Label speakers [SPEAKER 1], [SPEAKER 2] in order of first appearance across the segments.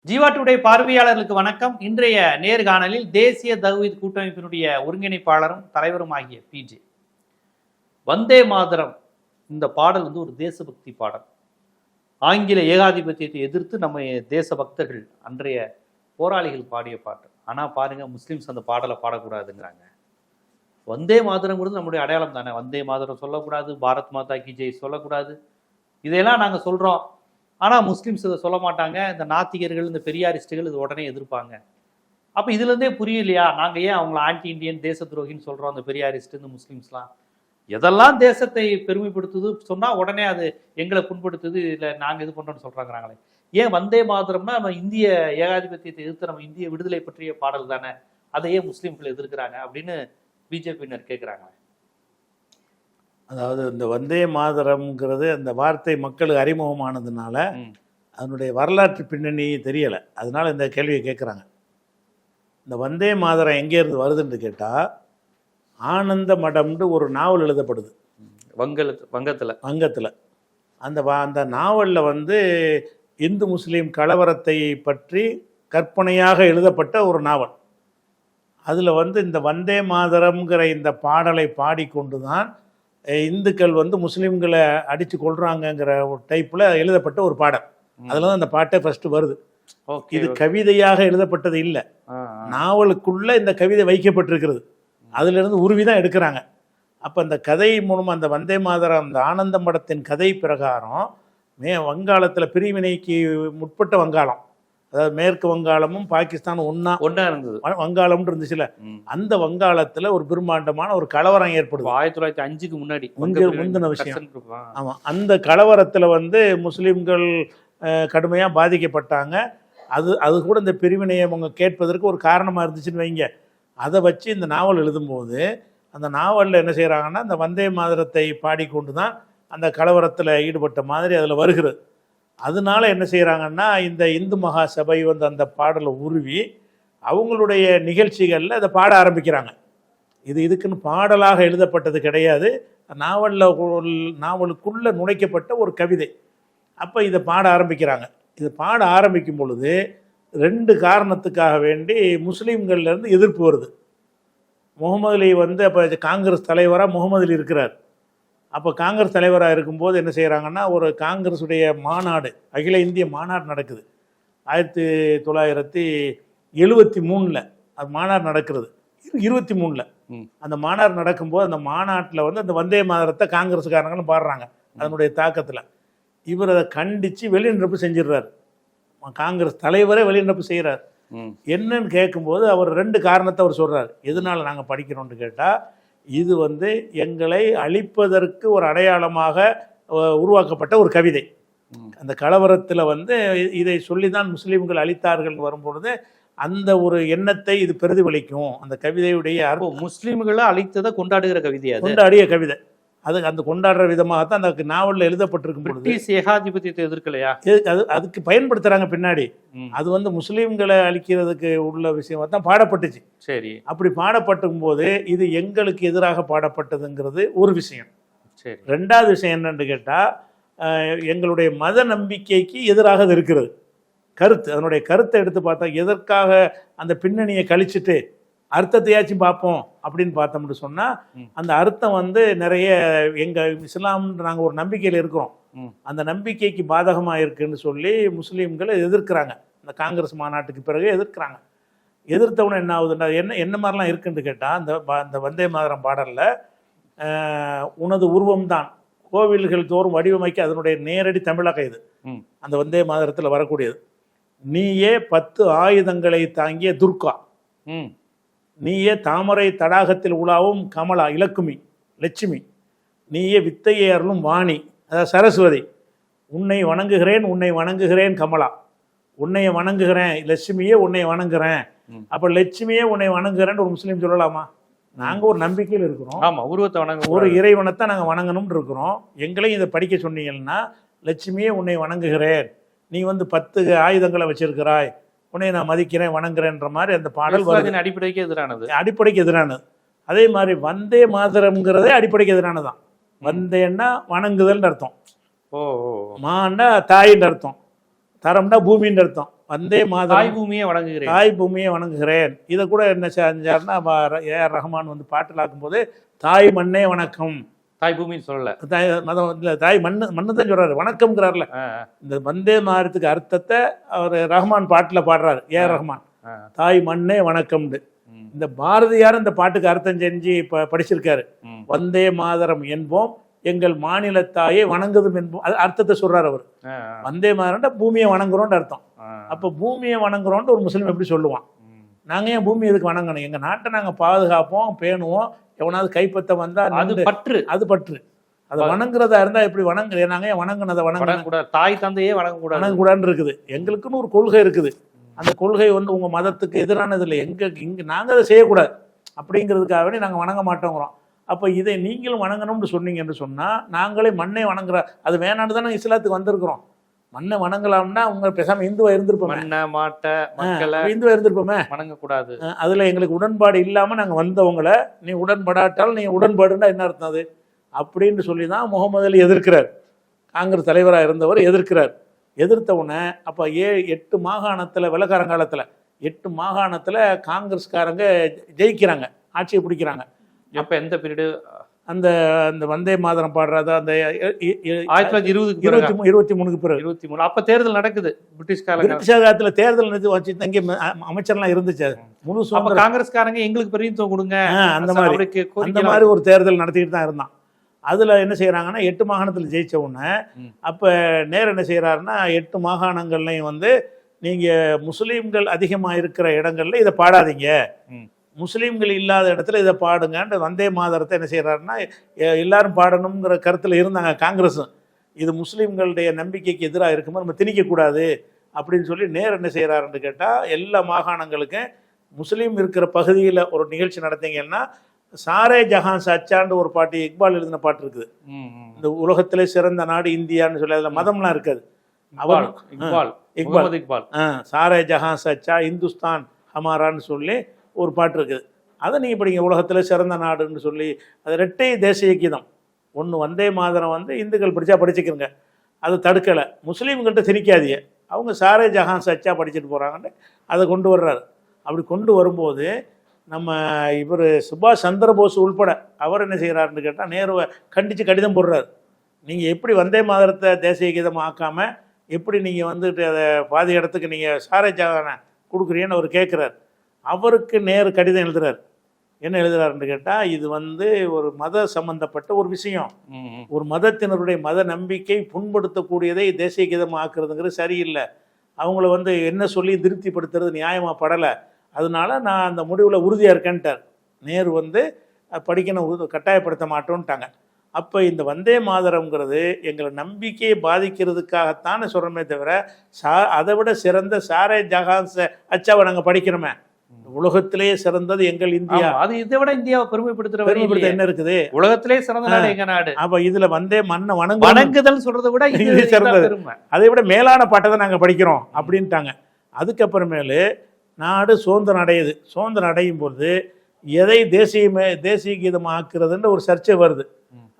[SPEAKER 1] Jeeva today பார்வையாளர்களுக்கு வணக்கம். இன்றைய நேர்காணலில் தேசிய தவ்ஹீத் கூட்டமைப்பினுடைய ஒருங்கிணைப்பாளரும் தலைவரும் ஆகிய பிஜே. வந்தே மாதரம் இந்த பாடல் ஒரு தேசபக்தி பாடல். ஆங்கில ஏகாதிபத்தியத்தை எதிர்த்து நம்ம தேசபக்தர்கள் அன்றைய போராளிகள் பாடிய பாட்டு. ஆனால் பாருங்க, முஸ்லிம்ஸ் அந்த பாடலை பாடக்கூடாதுங்கிறாங்க. வந்தே மாதரம்ங்கிறது நம்முடைய அடையாளம் தானே. வந்தே மாதரம் சொல்லக்கூடாது, பாரத் மாதா கி ஜெய் சொல்லக்கூடாது, இதையெல்லாம் நாங்கள் சொல்கிறோம். ஆனால் முஸ்லீம்ஸ் இதை சொல்ல மாட்டாங்க. இந்த நாத்திகர்கள், இந்த பெரியாரிஸ்டுகள் இது உடனே எதிர்ப்பாங்க. அப்போ இதுலேருந்தே புரியலையா நாங்கள் ஏன் அவங்கள ஆன்டி இண்டியன், தேச துரோகின்னு சொல்கிறோம்? அந்த பெரியாரிஸ்ட், இந்த முஸ்லீம்ஸ்லாம் எதெல்லாம் தேசத்தை பெருமைப்படுத்துது சொன்னால் உடனே அது எங்களை புண்படுத்துது, இல்லை நாங்கள் இது பண்ணுறோன்னு சொல்கிறாங்கிறாங்களே. ஏன் வந்தே மாதரம்னா நம்ம இந்திய ஏகாதிபத்தியத்தை எதிர்த்து நம்ம இந்திய விடுதலை பற்றிய பாடல் தானே, அதை ஏன் முஸ்லீம்கள் எதிர்க்கிறாங்க அப்படின்னு பிஜேபியினர் கேட்குறாங்க.
[SPEAKER 2] அதாவது இந்த வந்தே மாதரம்ங்கிறது அந்த வார்த்தை மக்களுக்கு அறிமுகமானதுனால அதனுடைய வரலாற்று பின்னணி தெரியலை. அதனால இந்த கேள்வியை கேட்குறாங்க. இந்த வந்தே மாதரம் எங்கேருந்து வருதுன்னு கேட்டால், ஆனந்த மடம்னு ஒரு நாவல் எழுதப்படுது வங்கத்தில். அந்த நாவலில் இந்து முஸ்லீம் கலவரத்தை பற்றி கற்பனையாக எழுதப்பட்ட ஒரு நாவல். அதில் இந்த வந்தே மாதரம்ங்கிற இந்த பாடலை பாடிக்கொண்டு தான் இந்துக்கள் முஸ்லீம்களை அடித்து கொள்றாங்கங்கிற ஒரு டைப்பில் எழுதப்பட்ட ஒரு பாடம். அதில் தான் அந்த பாட்டே ஃபஸ்ட்டு வருது. இது கவிதையாக எழுதப்பட்டது இல்லை, நாவலுக்குள்ளே இந்த கவிதை வைக்கப்பட்டிருக்கிறது. அதிலிருந்து உருவி தான் எடுக்கிறாங்க. அப்போ அந்த கதை மூலமாக அந்த வந்தே மாதரம், அந்த ஆனந்த மடத்தின் கதை பிரகாரம் வங்காளத்தில் பிரிவினைக்கு முற்பட்ட வங்காளம், அதாவது மேற்கு வங்காளமும் பாகிஸ்தானும் ஒன்றா இருந்தது. வங்காளம்னு இருந்துச்சுல, அந்த வங்காளத்தில் ஒரு பிரம்மாண்டமான ஒரு கலவரம் ஏற்படுது
[SPEAKER 1] 1905க்கு முன்னாடி,
[SPEAKER 2] முந்தின விஷயம். ஆமாம், அந்த கலவரத்தில் முஸ்லீம்கள் கடுமையாக பாதிக்கப்பட்டாங்க. அது கூட இந்த பிரிவினையை அவங்க கேட்பதற்கு ஒரு காரணமாக இருந்துச்சுன்னு வைங்க. அதை வச்சு இந்த நாவல் எழுதும்போது அந்த நாவலில் என்ன செய்கிறாங்கன்னா, அந்த வந்தே மாதரத்தை பாடிக்கொண்டு தான் அந்த கலவரத்தில் ஈடுபட்ட மாதிரி அதில் வருகிறது. அதனால என்ன செய்கிறாங்கன்னா, இந்த இந்து மகா சபை அந்த பாடலை உருவி அவங்களுடைய நிகழ்ச்சிகளில் அதை பாட ஆரம்பிக்கிறாங்க. இதுக்குன்னு பாடலாக எழுதப்பட்டது கிடையாது, நாவலுக்குள்ளே நுழைக்கப்பட்ட ஒரு கவிதை. அப்போ இதை பாட ஆரம்பிக்கிறாங்க. இது பாட ஆரம்பிக்கும் பொழுது 2 காரணத்துக்காக வேண்டி முஸ்லீம்கள்லேருந்து எதிர்ப்பு வருது. முகமது அலி அப்போ காங்கிரஸ் தலைவராக முகமது அலி இருக்கிறார். அப்போ காங்கிரஸ் தலைவராக இருக்கும்போது என்ன செய்கிறாங்கன்னா, ஒரு காங்கிரஸுடைய மாநாடு, அகில இந்திய மாநாடு நடக்குது 1973. அது மாநாடு நடக்கிறது 23. அந்த மாநாடு நடக்கும்போது அந்த மாநாட்டில் அந்த வந்தே மாதரத்தை காங்கிரஸுக்காரங்களும் பாடுறாங்க. அதனுடைய தாக்கத்தில் இவர் அதை கண்டித்து வெளிநடப்பு செஞ்சிடுறார். காங்கிரஸ் தலைவரே வெளிநடப்பு செய்கிறார். என்னன்னு கேட்கும்போது அவர் 2 காரணத்தை அவர் சொல்கிறார். எதனால் நாங்கள் படிக்கிறோம்னு கேட்டால், இது எங்களை அழிப்பதற்கு ஒரு அடையாளமாக உருவாக்கப்பட்ட ஒரு கவிதை. அந்த கலவரத்தில் இதை சொல்லி தான் முஸ்லீம்கள் அழித்தார்கள் வரும்பொழுது அந்த ஒரு எண்ணத்தை இது பிரதிபலிக்கும். அந்த கவிதையுடைய
[SPEAKER 1] முஸ்லீம்களை அழித்ததை கொண்டாடுகிற கவிதை,
[SPEAKER 2] கொண்டாடிய கவிதை. அந்த கொண்டாடுற விதமாகத்தான் அந்த நாவலில் எழுதப்பட்டிருக்கும் பொழுது
[SPEAKER 1] ஏகாதிபத்தியத்தை எதிர்க்கலையா,
[SPEAKER 2] அதுக்கு பயன்படுத்துகிறாங்க பின்னாடி. அது முஸ்லீம்களை அழிக்கிறதுக்கு உள்ள விஷயமா தான் பாடப்பட்டுச்சு.
[SPEAKER 1] சரி,
[SPEAKER 2] அப்படி பாடப்பட்டும் போது இது எங்களுக்கு எதிராக பாடப்பட்டதுங்கிறது ஒரு விஷயம்.
[SPEAKER 1] சரி,
[SPEAKER 2] 2வது விஷயம் என்னன்னு கேட்டால், எங்களுடைய மத நம்பிக்கைக்கு எதிராக அது இருக்கிறது. அதனுடைய கருத்தை எடுத்து பார்த்தா, எதற்காக அந்த பின்னணியை கழிச்சுட்டு அர்த்தத்தையாச்சும் பார்ப்போம் அப்படின்னு பார்த்தோம்னு சொன்னால், அந்த அர்த்தம் நிறைய எங்கள் இஸ்லாம்ன்ற நாங்கள் ஒரு நம்பிக்கையில் இருக்கிறோம், அந்த நம்பிக்கைக்கு பாதகமாக இருக்குன்னு சொல்லி முஸ்லீம்களை எதிர்க்கிறாங்க. இந்த காங்கிரஸ் மாநாட்டுக்கு பிறகு எதிர்க்கிறாங்க. எதிர்த்தவன என்ன ஆகுதுன்னா, என்ன மாதிரிலாம் இருக்குன்னு கேட்டால், அந்த வந்தே மாதரம் பாடலில் உனது உருவம்தான் கோவில்கள் தோறும் வடிவமைக்க அதனுடைய நேரடி தமிழக இது அந்த வந்தே மாதரத்தில் வரக்கூடியது. நீயே 10 ஆயுதங்களை தாங்கிய துர்கா, நீயே தாமரை தடாகத்தில் உலாவும் கமலா இலக்குமி லட்சுமி, நீயே வித்தையை அருளும் வாணி அதாவது சரஸ்வதி, உன்னை வணங்குகிறேன் கமலா, உன்னைய வணங்குகிறேன் லட்சுமியே, உன்னை வணங்குகிறேன். அப்போ லட்சுமியே உன்னை வணங்குகிறேன்னு ஒரு முஸ்லீம் சொல்லலாமா? நாங்கள் ஒரு நம்பிக்கையில் இருக்கிறோம்.
[SPEAKER 1] ஆமாம், உருவத்தை வணங்க,
[SPEAKER 2] ஒரு இறைவனைத்தான் நாங்கள் வணங்கணும்னு இருக்கிறோம். எங்களையும் இதை படிக்க சொன்னீங்கன்னா, லட்சுமியே உன்னை வணங்குகிறேன், நீ 10 ஆயுதங்களை வச்சிருக்கிறாய், உன்னை நான் மதிக்கிறேன் வணங்குறேன்ற மாதிரி அந்த பாடல் அடிப்படைக்கு எதிரானது. அதே மாதிரி வந்தே மாதரம்ங்கிறதே அடிப்படைக்கு எதிரானதான். வந்தேன்னா வணங்குதல்னு அர்த்தம், மான்னா தாயின்னு அர்த்தம், தரம்னா பூமின்னு அர்த்தம். வந்தே
[SPEAKER 1] தாய்
[SPEAKER 2] மாதரம்
[SPEAKER 1] பூமியை வணங்குகிறேன்.
[SPEAKER 2] தாய் பூமியை வணங்குகிறேன். இதை கூட என்ன செஞ்சாருன்னா ஏஆர் ரஹ்மான் வந்து பாட்டில் போது தாய் மண்ணே வணக்கம்,
[SPEAKER 1] தாய் பூமின்னு சொல்லல,
[SPEAKER 2] தாய் மதம் இல்லை, தாய் மண்ணு தான் சொல்றாரு, வணக்கம்ங்கிறாருல. இந்த வந்தே மாதரத்துக்கு அர்த்தத்தை அவர் ரஹ்மான் பாட்டில் பாடுறாரு, ஏஆர் ரஹ்மான், தாய் மண்ணே வணக்கம்னு. இந்த பாரதியார் இந்த பாட்டுக்கு அர்த்தம் செஞ்சு படிச்சிருக்காரு. வந்தே மாதரம் என்போம், எங்கள் மாநிலத்தாயே வணங்குதும் என்போம். அது அர்த்தத்தை சொல்றாரு அவர். வந்தே மாதரம்னா பூமியை வணங்குறோம்னு அர்த்தம். அப்போ பூமியை வணங்குறோம்னு ஒரு முஸ்லீம் எப்படி சொல்லுவான்? நாங்கள் ஏன் பூமி எதுக்கு வணங்கணும்? எங்கள் நாட்டை நாங்கள் பாதுகாப்போம், பேணுவோம். எவனாவது கைப்பற்ற வந்தா
[SPEAKER 1] அது பற்று,
[SPEAKER 2] அது பற்று. அதை வணங்குறதா இருந்தா எப்படி வணங்குற? நாங்கள் ஏன் வணங்கினதை
[SPEAKER 1] வணங்கக்கூடாது? தாய் தந்தையே
[SPEAKER 2] வணங்கக்கூடாதுன்னு இருக்குது. எங்களுக்குன்னு ஒரு கொள்கை இருக்குது. அந்த கொள்கை வந்து உங்க மதத்துக்கு எதிரானது இல்லை. இங்க நாங்கள் அதை செய்யக்கூடாது அப்படிங்கிறதுக்காகவே நாங்கள் வணங்க மாட்டோங்கிறோம். அப்போ இதை நீங்களும் வணங்கணும்னு சொன்னீங்கன்னு சொன்னால் நாங்களே மண்ணை வணங்குற அது வேணான்னு தான் நாங்கள் இஸ்லாத்துக்கு வந்திருக்கிறோம். மண்ணை வணங்கலாம்னா உங்க பேசாம இந்துவா இருந்திருப்போம், இந்துவா இருந்திருப்போமே,
[SPEAKER 1] வணங்கக்கூடாது.
[SPEAKER 2] அதுல எங்களுக்கு உடன்பாடு இல்லாம நாங்க வந்தவங்களை நீ உடன்படாட்டால் நீ உடன்பாடுன்னா என்ன அர்த்தம் அது அப்படின்னு சொல்லி தான் முகமது அலி எதிர்க்கிறார். காங்கிரஸ் தலைவராக இருந்தவர் எதிர்க்கிறார். எதிர்த்த உடனே அப்போ 8 மாகாணத்தில் வெள்ளக்காரங்காலத்தில் 8 மாகாணத்தில் காங்கிரஸ்காரங்க ஜெயிக்கிறாங்க, ஆட்சியை பிடிக்கிறாங்க.
[SPEAKER 1] எப்போ எந்த பீரியடு?
[SPEAKER 2] அந்த அந்த வந்தே மாதரம் பாடுறதா அந்த
[SPEAKER 1] 1920
[SPEAKER 2] 23க்கு பிறகு
[SPEAKER 1] 23. அப்போ தேர்தல் நடக்குது. பிரிட்டிஷ்
[SPEAKER 2] காலத்தில் தேர்தல் நடத்தி வச்சு இங்கே அமைச்சர்லாம் இருந்துச்சு. முழு
[SPEAKER 1] காங்கிரஸ்காரங்க எங்களுக்கு பிரதிநிதித்துவம் கொடுங்க
[SPEAKER 2] அந்த மாதிரி ஒரு தேர்தல் நடத்திக்கிட்டு தான் இருந்தான். அதில் என்ன செய்கிறாங்கன்னா 8 மாகாணத்தில் ஜெயிச்ச உடனே அப்போ நேரம் என்ன செய்கிறாருன்னா 8 மாகாணங்கள்லையும் வந்து நீங்கள் முஸ்லீம்கள் அதிகமாக இருக்கிற இடங்கள்ல இதை பாடாதீங்க, முஸ்லீம்கள் இல்லாத இடத்துல இதை பாடுங்கன்ற வந்தே மாதரத்தை என்ன செய்கிறாருன்னா எல்லாரும் பாடணுங்கிற கருத்தில் இருந்தாங்க காங்கிரஸும். இது முஸ்லீம்களுடைய நம்பிக்கைக்கு எதிராக இருக்கும்போது நம்ம திணிக்கக்கூடாது அப்படின்னு சொல்லி நேரம் என்ன செய்கிறாருன்னு கேட்டால் எல்லா மாகாணங்களுக்கும் முஸ்லீம் இருக்கிற பகுதியில் ஒரு நிகழ்ச்சி நடத்திங்கன்னா சாரே ஜஹான் சச்சான்னு ஒரு பாட்டு இக்பால் எழுதின பாட்டு இருக்குது. இந்த உலகத்திலே சிறந்த நாடு இந்தியான்னு சொல்லி அதில் மதம்லாம் இருக்காது. இக்பால் சாரே ஜஹான் சச்சா இந்துஸ்தான் ஹமாரான்னு சொல்லி ஒரு பாட்டு இருக்குது. அதை நீங்கள் படிங்க, உலகத்தில் சிறந்த நாடுன்னு சொல்லி. அது இரட்டை தேசிய கீதம். ஒன்று வந்தே மாதரம் வந்து இந்துக்கள் படித்தா படிச்சுக்கிறங்க, அது தடுக்கலை. முஸ்லீம்கிட்ட திணிக்காதீங்க, அவங்க சாரே ஜஹான் சச்சா படிச்சுட்டு போகிறாங்கன்னு அதை கொண்டு வர்றாரு. அப்படி கொண்டு வரும்போது நம்ம இவர் சுபாஷ் சந்திரபோஸ் உள்பட அவர் என்ன செய்கிறாருன்னு கேட்டால் நேருவை கண்டித்து கடிதம் போடுறாரு. நீங்கள் எப்படி வந்தே மாதரத்தை தேசிய கீதம் ஆக்காமல் எப்படி நீங்கள் வந்துட்டு அதை பாதி இடத்துக்கு நீங்கள் சாரே ஜஹானை கொடுக்குறீன்னு அவர் கேட்குறாரு. அவருக்கு நேரு கடிதம் எழுதுறாரு. என்ன எழுதுறாருன்னு கேட்டால் இது வந்து ஒரு மத சம்பந்தப்பட்ட ஒரு விஷயம், ஒரு மதத்தினருடைய மத நம்பிக்கை புண்படுத்தக்கூடியதை தேசிய கீதம் ஆக்குறதுங்கிறது சரியில்லை, அவங்கள வந்து என்ன சொல்லி திருப்திப்படுத்துறது நியாயமாக படலை, அதனால நான் அந்த முடிவில் உறுதியாக இருக்கேன்ட்டார். நேரு வந்து படிக்கணும் கட்டாயப்படுத்த மாட்டோன்ட்டாங்க. அப்போ இந்த வந்தே மாதரம்ங்கிறது எங்களை நம்பிக்கையை பாதிக்கிறதுக்காகத்தானே சொல்கிறோமே தவிர அதை விட சிறந்த சாரே ஜஹான் அச்சாவை நாங்கள் படிக்கிறோமே, உலகத்திலேயே சிறந்தது எங்கள் இந்தியா, அது இதை விட இந்தியாவை பெருமைப்படுத்த என்ன இருக்குது? உலகத்திலே சிறந்த நாடு எங்க நாடு. அப்ப இதுல வந்தே மண்ணை வணங்குதல் சொல்றதை விட இது சிறந்தது, அதை விட மேலான பாட்டை தான் நாங்க படிக்கிறோம் அப்படின்ட்டாங்க. அதுக்கப்புறமேலு நாடு சுதந்திரம் அடையுது. சுதந்திரம் அடையும் போது எதை தேசிய கீதம் ஆக்குறதுன்ற ஒரு சர்ச்சை வருது.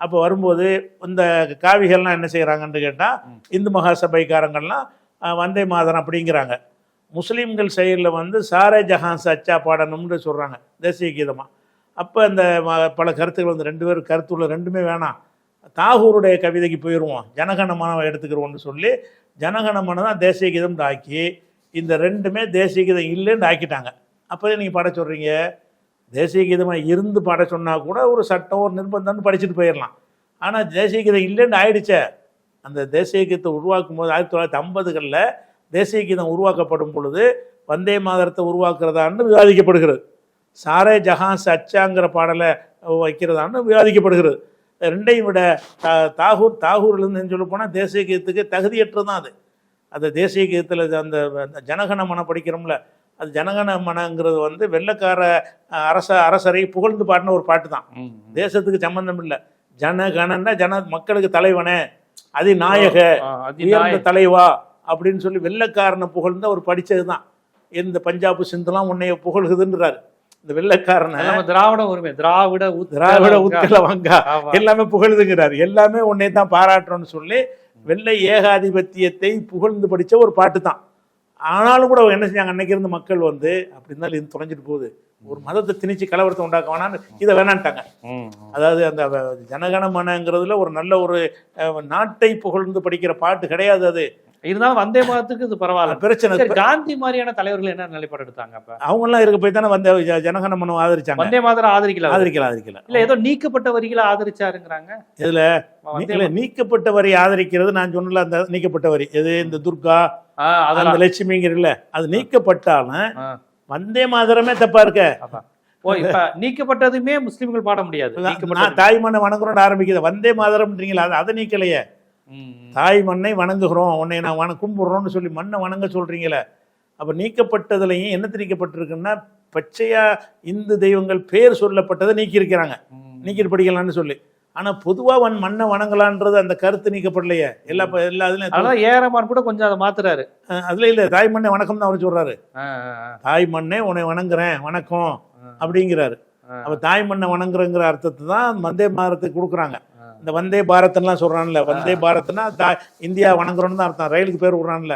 [SPEAKER 2] அப்போ வரும்போது இந்த காவிகள்லாம் என்ன செய்யறாங்கன்னு கேட்டால் இந்து மகாசபைக்காரங்கள்லாம் வந்தே மாதரம் அப்படிங்கிறாங்க. முஸ்லீம்கள் சைடில் வந்து சாரே ஜஹான் சச்சா பாடணும்னு சொல்கிறாங்க தேசிய கீதமாக. அப்போ இந்த பல கருத்துக்கள் வந்து 2 பேரும் கருத்துள்ள ரெண்டுமே வேணாம், தாகூருடைய கவிதைக்கு போயிடுவோம், ஜனகணமனம் எடுத்துக்கிறோம்னு சொல்லி ஜனகணமனம் தான் தேசிய கீதம் ஆக்கி இந்த ரெண்டுமே தேசிய கீதம் இல்லைன்னு ஆக்கிட்டாங்க. அப்போதே நீங்கள் பாட சொல்கிறீங்க. தேசிய கீதமாக இருந்து பாட சொன்னால் கூட ஒரு சட்டம் ஒரு நிர்பந்தம்னு படிச்சுட்டு போயிடலாம். ஆனால் தேசிய கீதம் இல்லைன்னு ஆயிடுச்சே. அந்த தேசிய கீதத்தை உருவாக்கும் போது 1950களில் தேசிய கீதம் உருவாக்கப்படும் பொழுது வந்தே மாதரத்தை உருவாக்குறதான்னு விவாதிக்கப்படுகிறது. சாரே ஜஹான் சச்சாங்கிற பாடலை வைக்கிறதான்னு விவாதிக்கப்படுகிறது. ரெண்டையும் விட தாகூர்லேருந்து சொல்ல போனால் தேசிய கீதத்துக்கு தகுதியற்றது தான் அது. அந்த தேசிய கீதத்தில் அந்த ஜனகணமன படிக்கிறோம்ல, அது ஜனகணமனங்கிறது வந்து வெள்ளைக்கார அரசரை புகழ்ந்து பாடின ஒரு பாட்டு தான், தேசத்துக்கு சம்பந்தம் இல்லை. ஜனகணன்னா மக்களுக்கு தலைவனே, அதிநாயக உயர்ந்த தலைவா அப்படின்னு சொல்லி வெள்ளைக்காரனை புகழ்ந்து அவர் படித்தது தான். இந்த பஞ்சாபு சிந்துலாம் உன்னைய புகழ்குதுன்றாரு. இந்த வெள்ளைக்காரனை திராவிட உரிமை திராவிட உத்கல வங்கா எல்லாமே புகழுதுங்கிறார். எல்லாமே உன்னை தான் பாராட்டுறோன்னு சொல்லி வெள்ளை ஏகாதிபத்தியத்தை புகழ்ந்து படித்த ஒரு பாட்டு தான். ஆனாலும் கூட என்ன செஞ்சாங்க, அன்னைக்கு இருந்த மக்கள் வந்து அப்படி இருந்தாலும் இது தொலைஞ்சிட்டு போகுது, ஒரு மதத்தை திணிச்சு கலவரத்தை உண்டாக்க வேணான்னு இதை வேணான்ட்டாங்க. அதாவது அந்த ஜனகணமனங்கிறதுல ஒரு நல்ல ஒரு நாட்டை புகழ்ந்து படிக்கிற பாட்டு கிடையாது அது.
[SPEAKER 1] இருந்தாலும் வந்தே மாதத்துக்கு இது பரவாயில்ல.
[SPEAKER 2] பிரச்சனை
[SPEAKER 1] காந்தி மாதிரியான தலைவர்கள் என்ன நிலைப்பாடு எடுத்தாங்க? அப்ப
[SPEAKER 2] அவங்க எல்லாம் இருக்க போய் தானே வந்த ஜனகணமனம் ஆதரிச்சாங்க.
[SPEAKER 1] வந்தே மாதரம் ஆதரிக்கல
[SPEAKER 2] இல்ல
[SPEAKER 1] ஏதோ நீக்கப்பட்ட வரிகளை ஆதரிச்சாருங்கிறாங்க.
[SPEAKER 2] இதுல நீக்கப்பட்ட வரி ஆதரிக்கிறது நான் சொன்னல, அந்த நீக்கப்பட்ட வரி எது, இந்த துர்கா அந்த லட்சுமிங்கிறதுல அது நீக்கப்பட்டாலும் வந்தே மாதரமே தப்பா இருக்க.
[SPEAKER 1] ஓ, இப்ப நீக்கப்பட்டதுமே முஸ்லிம்கள் பாட முடியாது.
[SPEAKER 2] தாய் மண்ணை வணங்குறோம்னு ஆரம்பிக்குது, வந்தே மாதரம்ன்றீங்களா, அதை நீக்கலையே. தாய் மண்ணை வணங்குகிறோம், உன்னை நான் கும்பிடுறோம்னு சொல்லி மண்ணை வணங்க சொல்றீங்களே. அப்ப நீக்கப்பட்டதுலையும் என்னத்து நீக்கப்பட்டிருக்குன்னா, பச்சையா இந்து தெய்வங்கள் பேர் சொல்லப்பட்டதை நீக்கி இருக்கிறாங்க, நீக்கிட்டு படிக்கலாம்னு சொல்லி. ஆனா பொதுவா மண்ணை வணங்கலான்றது அந்த கருத்து நீக்கப்படலையே. எல்லா இதுலயும்
[SPEAKER 1] ஏறமான் கூட கொஞ்சம் அதை மாத்துறாரு.
[SPEAKER 2] அதுல இல்ல, தாய் மண்ணை வணக்கம் தான் அவர் சொல்றாரு. தாய் மண்ணை உன்னை வணங்குறேன், வணக்கம் அப்படிங்கிறாரு. அப்ப தாய் மண்ணை வணங்குறங்கிற அர்த்தத்தை தான் வந்தே பாரத்துக்கு கொடுக்குறாங்க. இந்த வந்தே பாரத்லாம் சொல்றான்ல, வந்தே பாரத்னா இந்தியா வணங்குறோன்னு தான் அர்த்தம். ரயிலுக்கு பேர் விடுறான்ல,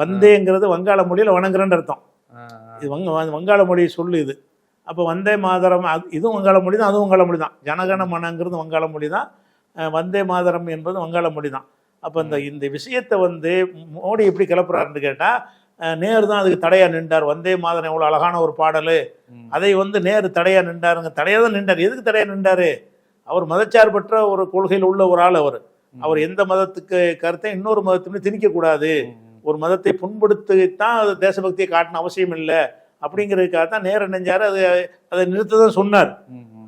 [SPEAKER 2] வந்தேங்கிறது வங்காள மொழியில வணங்குறேன்னு அர்த்தம். இது வங்காள மொழி சொல்லு இது. அப்போ வந்தே மாதரம் இதுவும் வங்காள மொழி தான், அதுவும் வங்காள மொழி தான். ஜனகண மனங்கிறது வங்காள மொழி தான், வந்தே மாதரம் என்பது வங்காள மொழி தான். அப்போ இந்த விஷயத்தை வந்து மோடி எப்படி கிளப்புறாருன்னு கேட்டால், நேரு தான் அதுக்கு தடையாக நின்றார். வந்தே மாதரம் எவ்வளோ அழகான ஒரு பாடல், அதை வந்து நேரு தடையாக நின்றாருங்க. தடையாக தான் நின்றார். எதுக்கு தடையாக நின்றார்? அவர் மதச்சார்பற்ற ஒரு கொள்கையில் உள்ள ஒரு ஆள். அவர் எந்த மதத்துக்கு கருத்தை இன்னொரு மதத்துக்கு திணிக்கக்கூடாது, ஒரு மதத்தை புண்படுத்தித்தான் அது தேசபக்தியை காட்டின அவசியம் இல்லை அப்படிங்கிறதுக்காக தான் நேரு நினைஞ்சார். அதை நிறுத்த தான் சொன்னார்.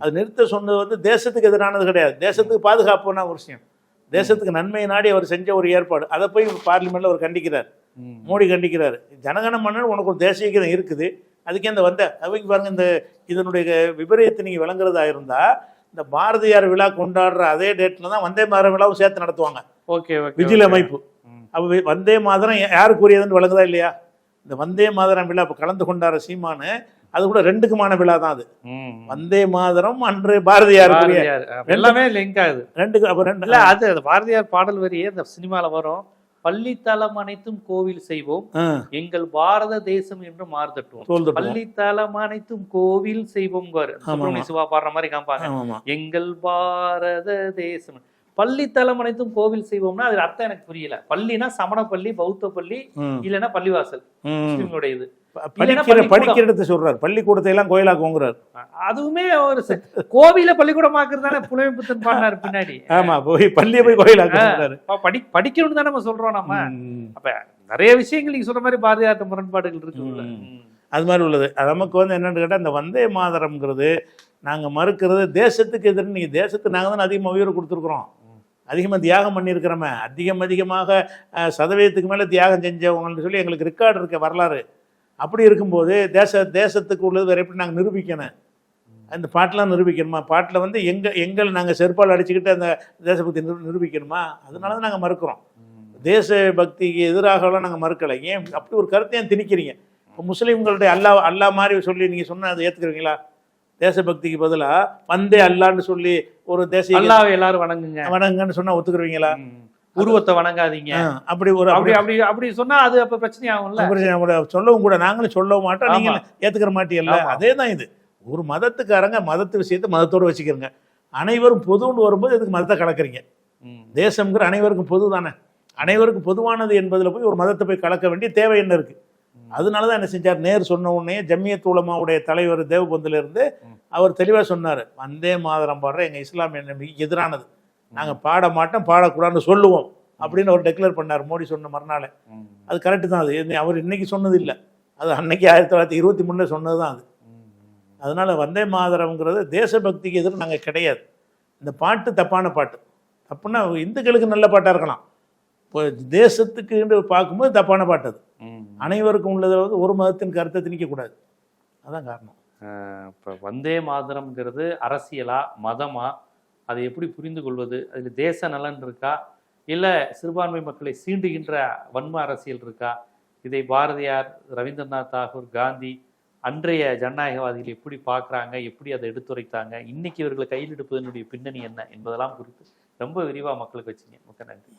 [SPEAKER 2] அது நிறுத்த சொன்னது வந்து தேசத்துக்கு எதிரானது கிடையாது, தேசத்துக்கு பாதுகாப்புனா ஒரு விஷயம், தேசத்துக்கு நன்மை நாடி அவர் செஞ்ச ஒரு ஏற்பாடு. அதை போய் பார்லிமெண்ட்ல அவர் கண்டிக்கிறார், மோடி கண்டிக்கிறார். ஜனகண மன்னன் உனக்கு ஒரு தேசிய கீதம் இருக்குது, அதுக்கே இந்த அவங்க பாருங்க, இந்த இதனுடைய விபரீதத்தை நீங்கள் விளங்குறதா இருந்தா, இந்த பாரதியார் விழா கொண்டாடுற அதே டேட்ல தான் வந்தே மாதரம் விழாவும் சேர்த்து நடத்துவாங்க. விஜில் அமைப்பு. அப்போ வந்தே மாதரம் யாருக்குரியதுன்னு விளங்குதா இல்லையா? இந்த வந்தே மாதரம் விழா இப்போ கலந்து கொண்டாடுற சீமானு, அது கூட ரெண்டுக்குமான விழா தான் அது. வந்தே மாதரம் அன்று பாரதியார்
[SPEAKER 1] எல்லாமே லிங்க் ஆகுது
[SPEAKER 2] ரெண்டுக்கு. அப்ப ரெண்டு
[SPEAKER 1] இல்ல, அது பாரதியார் பாடல் வரியே இந்த சினிமால வரும். பள்ளித்தலம் அனைத்தும் கோவில் செய்வோம், எங்கள் பாரத தேசம் என்று மாறுதட்டுவோம். பள்ளித்தலம் அனைத்தும் கோவில் செய்வோம், சிவா பாடுற மாதிரி காமிப்பாங்க. எங்கள் பாரத தேசம், பள்ளித்தலம் அனைத்தும் கோவில் செய்வோம்னா அது அர்த்தம் எனக்கு புரியல. பள்ளினா சமண பள்ளி, பௌத்த பள்ளி, இல்லைன்னா பள்ளிவாசல் முஸ்லிம்களுடைய இது.
[SPEAKER 2] படிக்கிற இடத்தை சொல்றாரு, பள்ளிக்கூடத்தை எல்லாம் கோயிலாக்குங்கிறார்.
[SPEAKER 1] அதுவுமே ஒரு கோவில பள்ளிக்கூடமாக்குறது தானே புலமைப்புத்தன் பாடினாரு பின்னாடி.
[SPEAKER 2] ஆமா, போய் பள்ளியை போய் கோயிலாக்குறாரு.
[SPEAKER 1] படிக்கணும்னு தானே நம்ம சொல்றோம். நம்ம அப்ப நிறைய விஷயங்கள் நீங்க சொல்ற மாதிரி பாரதியார் முரண்பாடுகள் இருக்கு.
[SPEAKER 2] அது மாதிரி உள்ளது. நமக்கு வந்து என்னன்னு கேட்டா, இந்த வந்தே மாதரம்ங்கிறது நாங்க மறுக்கிறது தேசத்துக்கு எதிர்த்து. நீங்க தேசத்துக்கு நாங்க தான் அதிகமாக உயிரை கொடுத்துருக்குறோம், அதிகமாக தியாகம் பண்ணியிருக்கிறோமே, அதிகமாக சதவீதத்துக்கு மேலே தியாகம் செஞ்சவங்கன்னு சொல்லி எங்களுக்கு ரெக்கார்டு இருக்க வரலாறு. அப்படி இருக்கும்போது தேசத்துக்கு உள்ளது வேறு எப்படி நாங்கள் நிரூபிக்கணும்? அந்த பாட்டெலாம் நிரூபிக்கணுமா? பாட்டில் வந்து எங்களை நாங்கள் செருப்பால் அடிச்சுக்கிட்டு அந்த தேசபக்தி நிரூபிக்கணுமா? அதனால தான் நாங்கள் மறுக்கிறோம். தேசபக்திக்கு எதிராகலாம் நாங்கள் மறுக்கலை. ஏன் அப்படி ஒரு கருத்தையும் திணிக்கிறீங்க? இப்போ முஸ்லீம்களுடைய அல்லா மாதிரி சொல்லி நீங்கள் சொன்னால் அதை ஏற்றுக்கிறீங்களா? தேசபக்திக்கு பதிலாக வந்தே அல்லான்னு சொல்லி ஒரு தேசிய
[SPEAKER 1] அல்லாவை எல்லாரும்
[SPEAKER 2] வணங்குன்னு சொன்னா ஒத்துக்குருவீங்களா?
[SPEAKER 1] உருவத்தை வணங்காதீங்க அப்படி ஒரு அப்படி அப்படி அப்படி சொன்னா அது அப்ப பிரச்சனை ஆகும்ல.
[SPEAKER 2] சொல்லவும் கூட நாங்களும் சொல்லவும் மாட்டோம், நீங்க ஏத்துக்கிற மாட்டீங்கல்ல. அதே தான் இது. ஒரு மதத்துக்காரங்க மதத்து விஷயத்தை மதத்தோடு வச்சுக்கிறங்க, அனைவரும் பொதுன்னு வரும்போது இதுக்கு மதத்தை கலக்குறீங்க. தேசம்ங்கிற அனைவருக்கும் பொது தானே, அனைவருக்கும் பொதுவானது என்பதில் போய் ஒரு மதத்தை போய் கலக்க வேண்டிய தேவை என்ன இருக்கு? அதனாலதான் என்ன செஞ்சார், நேரு சொன்ன உடனே ஜம்மியத் உலமாவுடைய தலைவர் தேவபந்துல இருந்து அவர் தெளிவா சொன்னாரு, வந்தே மாதரம் பாடுற எங்க இஸ்லாமிய நம்பிக்கைக்கு எதிரானது, நாங்க பாட மாட்டோம், பாடக்கூடாதுன்னு சொல்லுவோம் அப்படின்னு அவர் டெக்ளேர் பண்ணார் மோடி சொன்ன மறுநாள். அது கரெக்டு தான். அது அவர் இன்னைக்கு சொன்னது இல்லை, அது அன்னைக்கு 1923 சொன்னது தான் அது. அதனால வந்தே மாதரம்ங்கிறது தேசபக்திக்கு எதிரும் நாங்கள் கிடையாது. இந்த பாட்டு தப்பான பாட்டு, தப்புன்னா இந்துக்களுக்கு நல்ல பாட்டாக இருக்கலாம், இப்போ தேசத்துக்கு பார்க்கும்போது தப்பான பாட்டு. அது அனைவருக்கும் உள்ளதை வந்து ஒரு மதத்தின் கருத்தை திணிக்கக்கூடாது, அதான் காரணம்.
[SPEAKER 1] இப்போ வந்தே மாதரம்ங்கிறது அரசியலா மதமா, அதை எப்படி புரிந்து கொள்வது? அதில் தேச நலன் இருக்கா, இல்லை சிறுபான்மை மக்களை சீண்டுகின்ற வன்ம அரசியல் இருக்கா? இதை பாரதியார், ரவீந்திரநாத் தாகூர், காந்தி, அன்றைய ஜனநாயகவாதிகள் எப்படி பார்க்குறாங்க, எப்படி அதை எடுத்துரைத்தாங்க, இன்னைக்கு இவர்களை கையில் எடுப்பதனுடைய பின்னணி என்ன என்பதெல்லாம் குறித்து ரொம்ப விரிவாக மக்களுக்கு வச்சிங்க. மிக்க நன்றி.